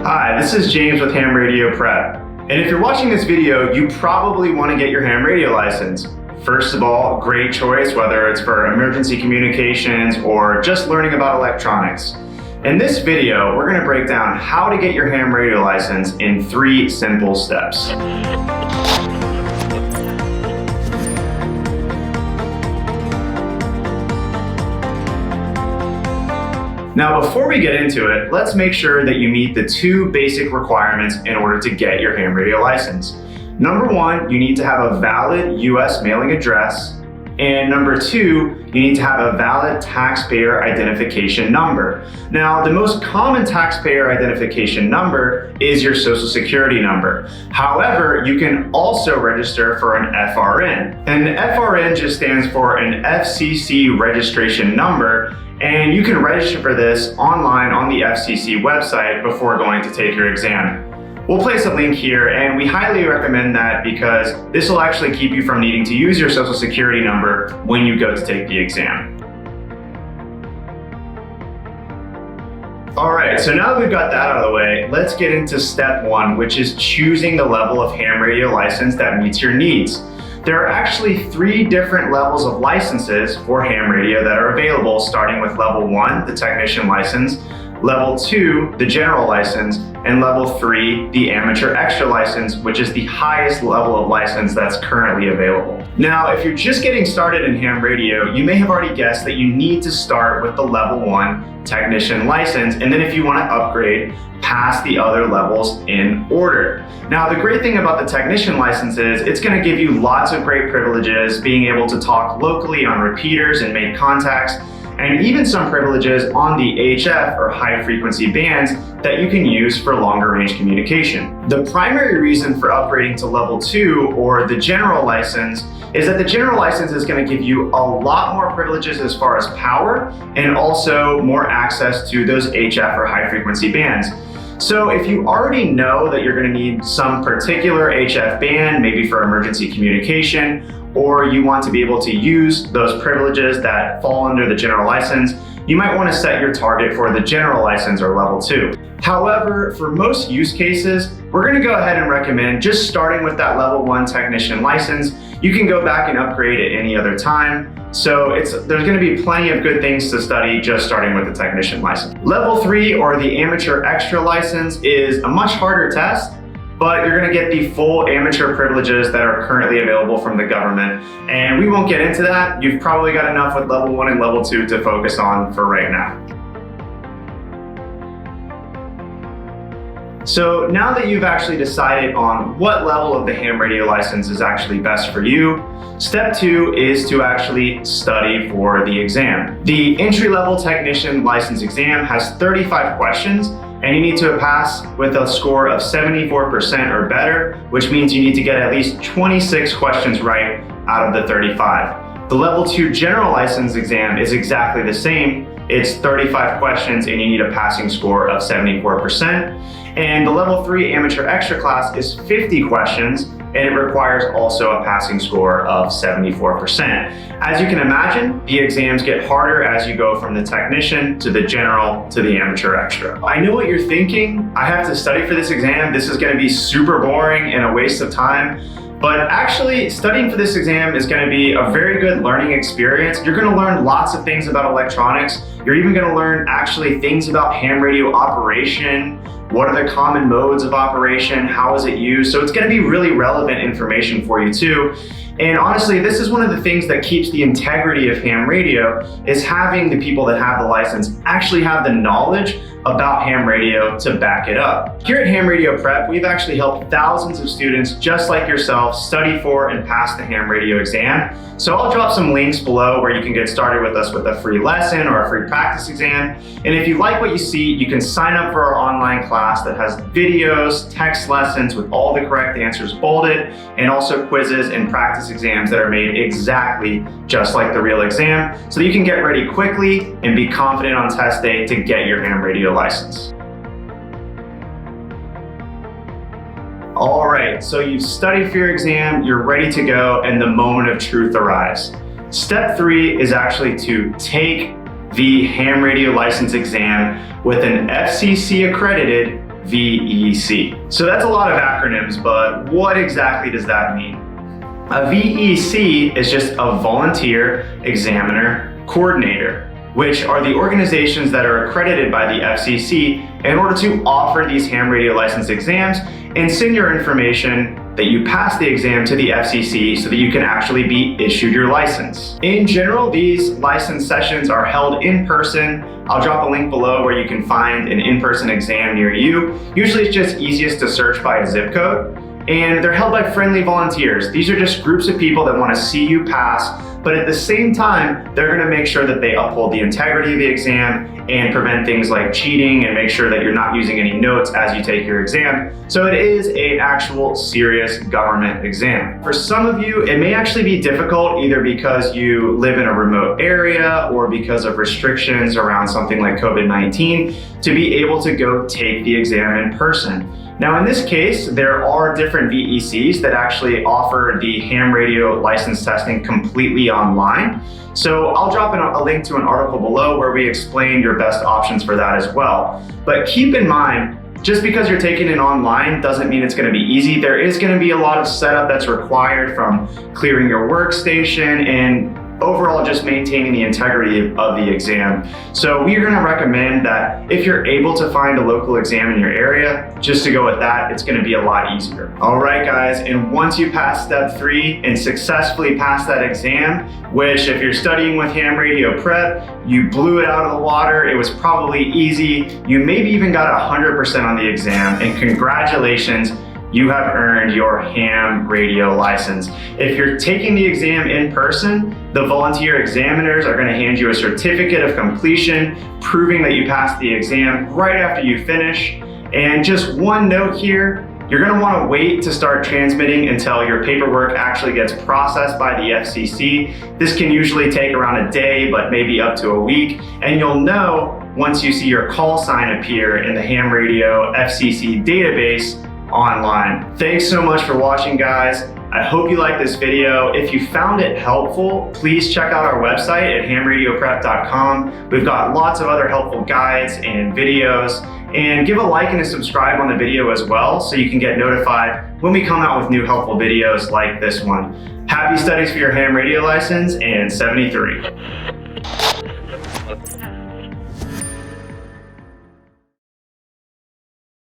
Hi, this is James with Ham Radio Prep. And if you're watching this video, you probably want to get your ham radio license. First of all, great choice, whether it's for emergency communications or just learning about electronics. In this video, we're going to break down how to get your ham radio license in 3 simple steps. Now, before we get into it, let's make sure that you meet the 2 basic requirements in order to get your ham radio license. Number 1, you need to have a valid US mailing address. And number 2, you need to have a valid taxpayer identification number. Now, the most common taxpayer identification number is your Social Security number. However, you can also register for an FRN. And FRN just stands for an FCC registration number. And you can register for this online on the FCC website before going to take your exam. We'll place a link here, and we highly recommend that because this will actually keep you from needing to use your Social Security number when you go to take the exam. All right, so now that we've got that out of the way, let's get into step 1, which is choosing the level of ham radio license that meets your needs. There are actually 3 different levels of licenses for ham radio that are available, starting with level 1, the technician license, level 2, the general license, and level 3, the amateur extra license, which is the highest level of license that's currently available. Now, if you're just getting started in ham radio, you may have already guessed that you need to start with the level 1 technician license, and then if you want to upgrade, pass the other levels in order. Now, the great thing about the technician license is it's going to give you lots of great privileges, being able to talk locally on repeaters and make contacts, and even some privileges on the HF or high frequency bands that you can use for longer range communication. The primary reason for upgrading to level 2 or the general license is that the general license is going to give you a lot more privileges as far as power and also more access to those HF or high frequency bands. So if you already know that you're going to need some particular HF band, maybe for emergency communication, or you want to be able to use those privileges that fall under the general license, you might want to set your target for the general license or level 2. However, for most use cases, we're going to go ahead and recommend just starting with that level 1 technician license. You can go back and upgrade at any other time. So there's going to be plenty of good things to study just starting with the technician license. Level 3 or the amateur extra license is a much harder test, but you're going to get the full amateur privileges that are currently available from the government. And we won't get into that. You've probably got enough with level 1 and level 2 to focus on for right now. So now that you've actually decided on what level of the ham radio license is actually best for you, step 2 is to actually study for the exam. The entry-level technician license exam has 35 questions, and you need to pass with a score of 74% or better, which means you need to get at least 26 questions right out of the 35. The level 2 general license exam is exactly the same. It's 35 questions and you need a passing score of 74%. And the level 3 amateur extra class is 50 questions and it requires also a passing score of 74%. As you can imagine, the exams get harder as you go from the technician to the general to the amateur extra. I know what you're thinking. I have to study for this exam. This is going to be super boring and a waste of time. But actually, studying for this exam is going to be a very good learning experience. You're going to learn lots of things about electronics. You're even going to learn actually things about ham radio operation. What are the common modes of operation? How is it used? So it's going to be really relevant information for you too. And honestly, this is one of the things that keeps the integrity of ham radio is having the people that have the license actually have the knowledge about ham radio to back it up. Here at Ham Radio Prep, we've actually helped thousands of students just like yourself study for and pass the ham radio exam. So I'll drop some links below where you can get started with us with a free lesson or a free practice exam. And if you like what you see, you can sign up for our online class that has videos, text lessons with all the correct answers bolded, and also quizzes and practice exams that are made exactly just like the real exam, so that you can get ready quickly and be confident on test day to get your ham radio license. All right, so you've studied for your exam, you're ready to go, and the moment of truth arrives. Step 3 is actually to take the ham radio license exam with an FCC accredited VEC. So that's a lot of acronyms, but what exactly does that mean? A VEC is just a volunteer examiner coordinator, which are the organizations that are accredited by the FCC in order to offer these ham radio license exams and send your information that you pass the exam to the FCC so that you can actually be issued your license. In general, these license sessions are held in person. I'll drop a link below where you can find an in-person exam near you. Usually it's just easiest to search by a zip code. And they're held by friendly volunteers. These are just groups of people that want to see you pass, but at the same time, they're going to make sure that they uphold the integrity of the exam and prevent things like cheating and make sure that you're not using any notes as you take your exam. So it is an actual serious government exam. For some of you, it may actually be difficult either because you live in a remote area or because of restrictions around something like COVID-19 to be able to go take the exam in person. Now in this case, there are different VECs that actually offer the ham radio license testing completely online. So I'll drop a link to an article below where we explain your best options for that as well. But keep in mind, just because you're taking it online doesn't mean it's going to be easy. There is going to be a lot of setup that's required, from clearing your workstation and overall just maintaining the integrity of the exam. So we're going to recommend that if you're able to find a local exam in your area, just to go with that, it's going to be a lot easier. All right guys, and once you pass step 3 and successfully pass that exam, which if you're studying with ham radio prep, you blew it out of the water, it was probably easy, you maybe even got 100% on the exam, and congratulations, you have earned your ham radio license. If you're taking the exam in person, the volunteer examiners are going to hand you a certificate of completion proving that you passed the exam right after you finish. And just one note here, you're going to want to wait to start transmitting until your paperwork actually gets processed by the FCC. This can usually take around a day, but maybe up to a week. And you'll know once you see your call sign appear in the ham radio FCC database online. Thanks so much for watching, guys. I hope you liked this video. If you found it helpful, please check out our website at hamradioprep.com. We've got lots of other helpful guides and videos, and give a like and a subscribe on the video as well so you can get notified when we come out with new helpful videos like this one. Happy studies for your ham radio license, and 73.